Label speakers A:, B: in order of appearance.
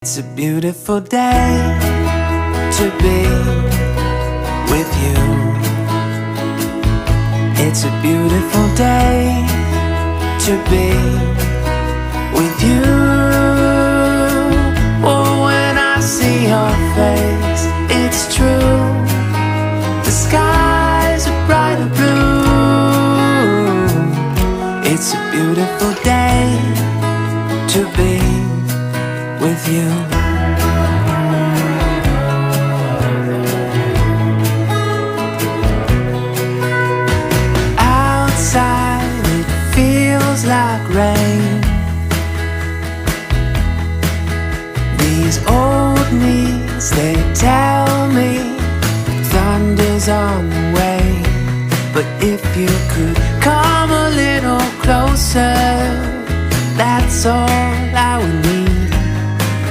A: It's a beautiful day to be with you. It's a beautiful day to be with you. Oh, when I see your face, it's true. The skies are bright and blue. It's a beautiful day to be with you. Outside it feels like rain. These old knees, they tell me thunder's on the way. But if you could